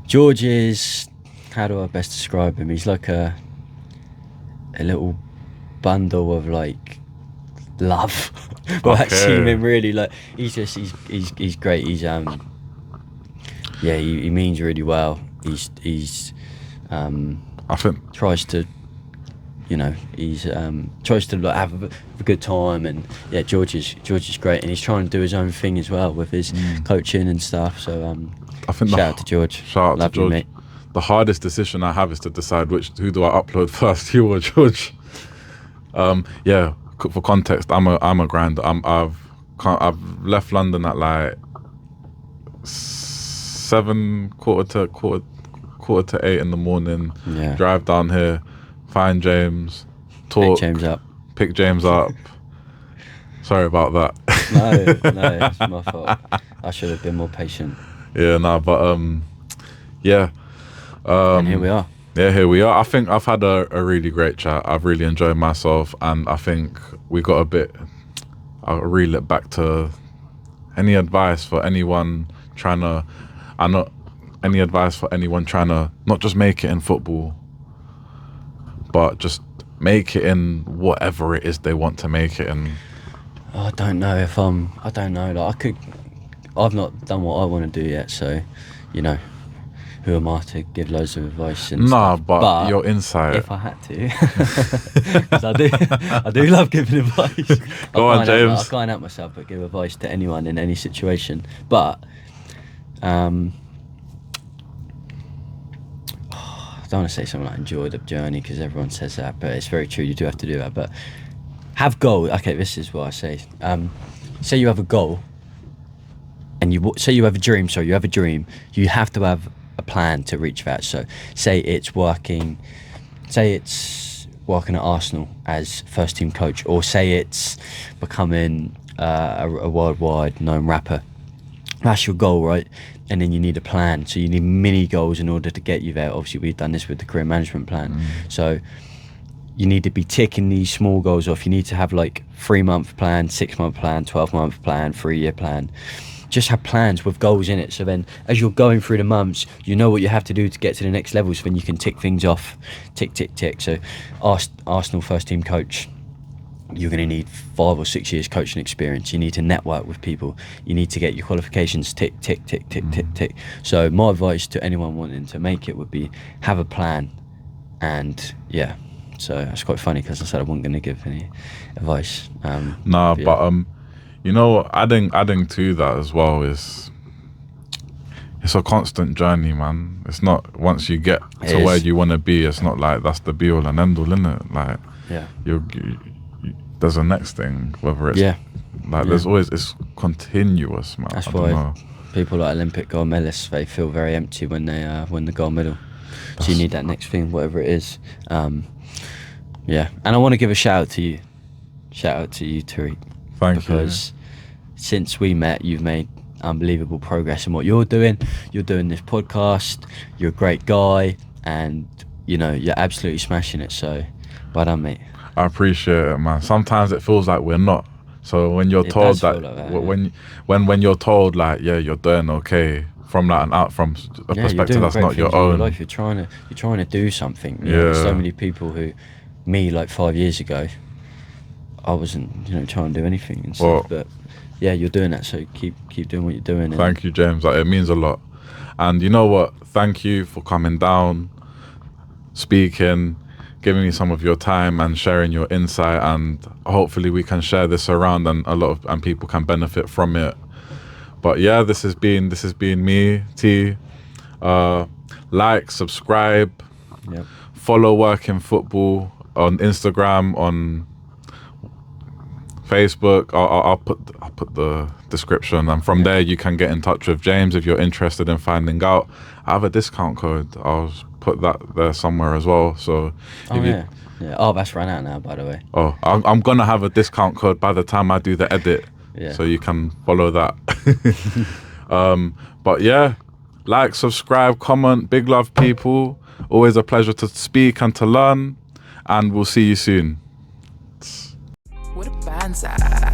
George is. How do I best describe him? He's like a little bundle of like love. But I've seen him really like. He's great. He's he means really well. He's I think tries to. He's tries to like, have a good time, and George is great, and he's trying to do his own thing as well with his coaching and stuff. So I think shout out to George. Shout out to George. You, mate. The hardest decision I have is to decide who do I upload first, you or George. For context, I'm a grinder. I've left London at like 7, quarter to 8 in the morning. Yeah. Drive down here. Find James, talk. Pick James up. Sorry about that. No, it's my fault. I should have been more patient. Yeah, but and here we are. Yeah, here we are. I think I've had a really great chat. I've really enjoyed myself, and I think we got a bit. I'll reel it back to any advice for anyone trying to. Any advice for anyone trying to not just make it in football, but just make it in whatever it is they want to make it in. I don't know if I don't know. Like I've not done what I want to do yet, so who am I to give loads of advice and stuff? But your insight. If I had to, because I do love giving advice. Go on, James. I can't help myself but give advice to anyone in any situation. But I don't want to say something like enjoy the journey, because everyone says that, but it's very true. You do have to do that. But have goal. Okay, this is what I say. Say you have a goal, and say you have a dream. So you have a dream. You have to have a plan to reach that. So say it's working. Say it's working at Arsenal as first team coach, or say it's becoming a worldwide known rapper. That's your goal, right? And then you need a plan. So you need mini goals in order to get you there. Obviously, we've done this with the career management plan. So you need to be ticking these small goals off. You need to have like 3-month plan, 6-month plan, 12-month plan, 3-year plan. Just have plans with goals in it. So then as you're going through the months, you know what you have to do to get to the next level. So then you can tick things off, tick, tick, tick. So Arsenal first team coach, you're going to need 5 or 6 years coaching experience. You need to network with people. You need to get your qualifications tick, tick, tick, tick, tick, tick. So my advice to anyone wanting to make it would be have a plan. And yeah, so it's quite funny because I said I wasn't going to give any advice. But you know, adding to that as well is it's a constant journey, man. It's not once you get to where you want to be, it's not like that's the be all and end all, innit? Like you there's a next thing, whether it's there's always, it's continuous, man. That's why people like Olympic gold medalists, they feel very empty when they win the gold medal. So you need that next thing, whatever it is. And I want to give a shout out to you, Tariq. Thank you. Because since we met, you've made unbelievable progress in what you're doing. You're doing this podcast, you're a great guy, and you know, you're absolutely smashing it. So well done, mate. I appreciate it, man. Sometimes it feels like we're not. So when you're told that, when you're told like, yeah, you're doing okay from like from a perspective that's not your own. Life. You're trying to do something. You know, there's so many people who, me like 5 years ago, I wasn't, trying to do anything and stuff. But yeah, you're doing that. So keep doing what you're doing. Thank you, James. Like, it means a lot. And you know what? Thank you for coming down, speaking, giving me some of your time and sharing your insight, and hopefully we can share this around and people can benefit from it. But yeah, this has been me, T. Like, subscribe, follow Working Football on Instagram, on Facebook. I'll put the description, and from there you can get in touch with James if you're interested in finding out. I have a discount code. I'll put that there somewhere as well. So that's run out now, by the way. I'm gonna have a discount code by the time I do the edit, so you can follow that. But yeah, like, subscribe, comment. Big love, people. Always a pleasure to speak and to learn, and we'll see you soon. What a banzai.